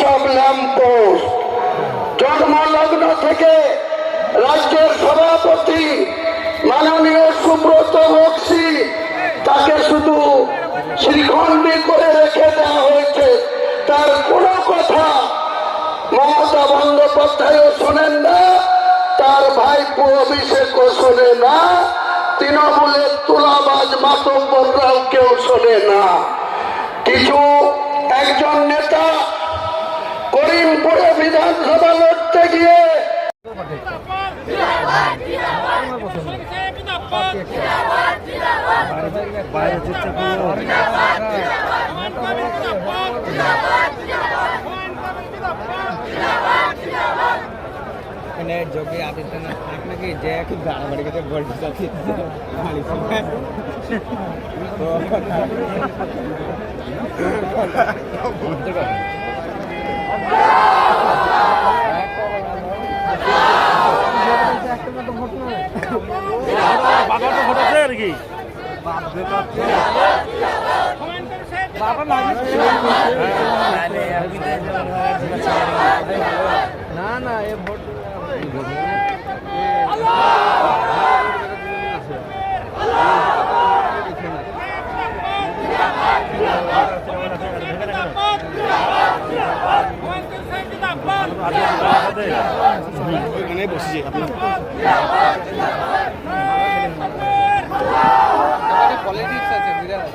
সব ল্যাম্পপোস্ট। জন্মলগ্ন থেকে রাজ্যের সভাপতি মাননীয় সুব্রত বক্সী, তাকে শুধু শ্রীখণ্ডী করে রেখে দেওয়া হয়েছে। তার কোনো কথা মমতা বন্দ্যোপাধ্যায়ও শোনেন না, তার ভাইপো অভিষেকও শোনে না, তৃণমূলের তুলাবাজ মাতব্বররাও কেউ শোনে না। কিছু একজন নেতা করিমপুরে বিধানসভা লড়তে গিয়ে যোগী আদিত্যনাথ আপনাকে যে একটু বাড়াবাড়ি কথা বলতে চাচ্ছি বাবা তো ভোট আছে আর কি না না এ ভোট ওইখানে বসেছি আপনার পলিটিক্স আছে বিরাট